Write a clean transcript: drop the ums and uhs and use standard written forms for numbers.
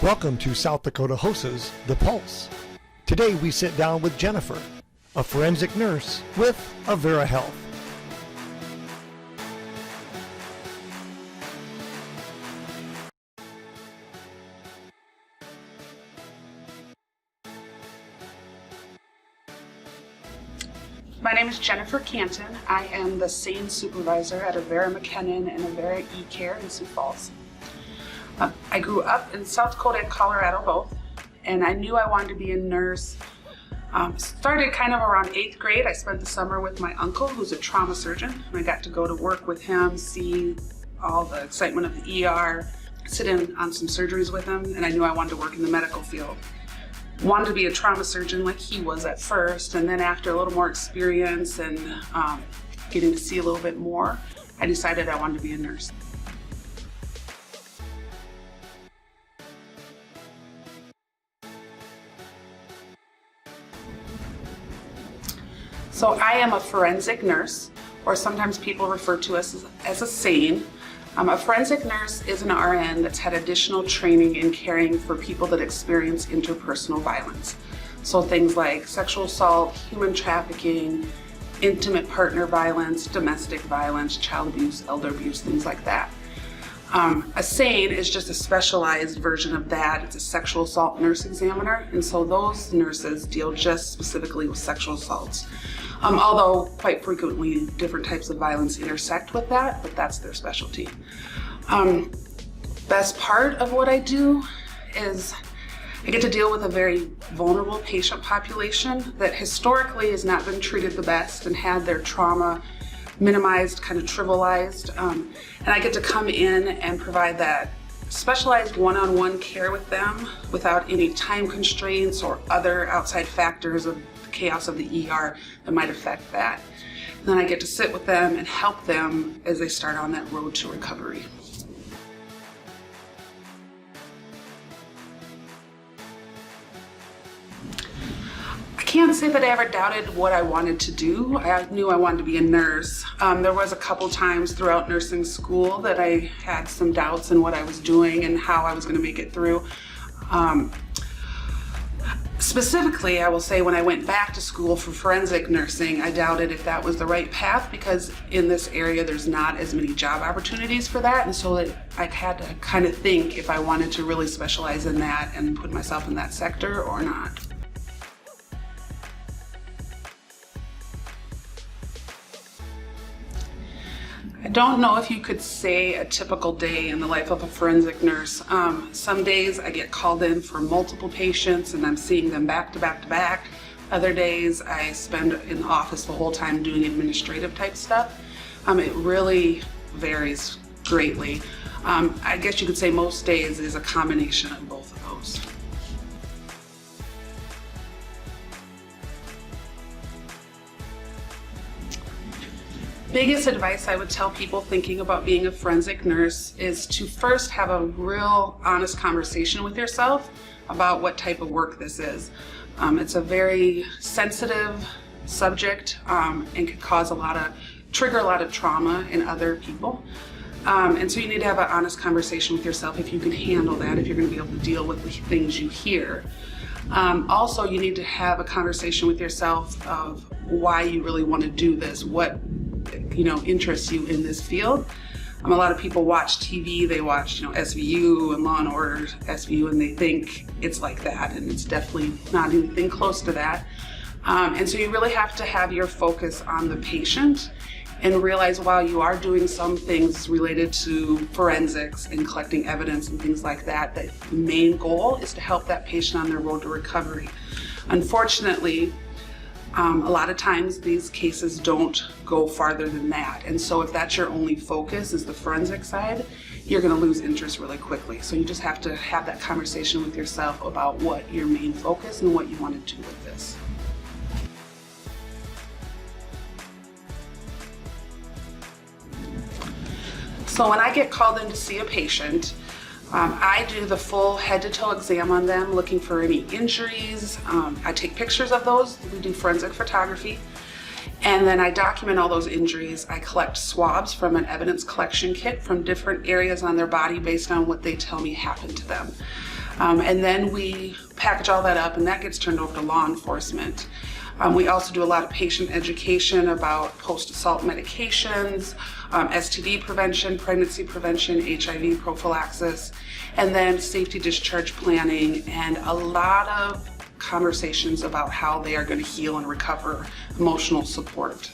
Welcome to South Dakota HOSA's The Pulse. Today we sit down with Jennifer, a forensic nurse with Avera Health. My name is Jennifer Canton. I am the SANE supervisor at Avera McKinnon and Avera eCare in Sioux Falls. I grew up in South Dakota and Colorado both, and I knew I wanted to be a nurse. Started kind of around 8th grade. I spent the summer with my uncle, who's a trauma surgeon, and I got to go to work with him, see all the excitement of the ER, sit in on some surgeries with him, and I knew I wanted to work in the medical field. Wanted to be a trauma surgeon like he was at first, and then after a little more experience and getting to see a little bit more, I decided I wanted to be a nurse. So I am a forensic nurse, or sometimes people refer to us as a SANE. A forensic nurse is an RN that's had additional training in caring for people that experience interpersonal violence. So things like sexual assault, human trafficking, intimate partner violence, domestic violence, child abuse, elder abuse, things like that. A SANE is just a specialized version of that. It's a sexual assault nurse examiner, and so those nurses deal just specifically with sexual assaults. Although quite frequently different types of violence intersect with that, but that's their specialty. Best part of what I do is I get to deal with a very vulnerable patient population that historically has not been treated the best and had their trauma minimized, kind of trivialized, and I get to come in and provide that specialized one-on-one care with them without any time constraints or other outside factors of the chaos of the ER that might affect that. And then I get to sit with them and help them as they start on that road to recovery. I can't say that I ever doubted what I wanted to do. I knew I wanted to be a nurse. There was a couple times throughout nursing school that I had some doubts in what I was doing and how I was going to make it through. Specifically, I will say when I went back to school for forensic nursing, I doubted if that was the right path because in this area there's not as many job opportunities for that, and so that I had to kind of think if I wanted to really specialize in that and put myself in that sector or not. I don't know if you could say a typical day in the life of a forensic nurse. Some days I get called in for multiple patients and I'm seeing them back to back to back. Other days I spend in the office the whole time doing administrative type stuff. It really varies greatly. I guess you could say most days is a combination of both of those. Biggest advice I would tell people thinking about being a forensic nurse is to first have a real honest conversation with yourself about what type of work this is. It's a very sensitive subject and can cause trigger a lot of trauma in other people. And so you need to have an honest conversation with yourself if you can handle that, if you're going to be able to deal with the things you hear. Also, you need to have a conversation with yourself of why you really want to do this, what interests you in this field. A lot of people watch TV, they watch SVU and Law and Order SVU, and they think it's like that, and it's definitely not anything close to that. And so you really have to have your focus on the patient and realize while you are doing some things related to forensics and collecting evidence and things like that, that the main goal is to help that patient on their road to recovery. Unfortunately, a lot of times these cases don't go farther than that. And so if that's your only focus is the forensic side, you're going to lose interest really quickly. So you just have to have that conversation with yourself about what your main focus and what you want to do with this. So when I get called in to see a patient, I do the full head-to-toe exam on them, looking for any injuries. I take pictures of those. We do forensic photography. And then I document all those injuries. I collect swabs from an evidence collection kit from different areas on their body based on what they tell me happened to them. And then we package all that up and that gets turned over to law enforcement. We also do a lot of patient education about post-assault medications, STD prevention, pregnancy prevention, HIV prophylaxis, and then safety discharge planning, and a lot of conversations about how they are going to heal and recover, emotional support.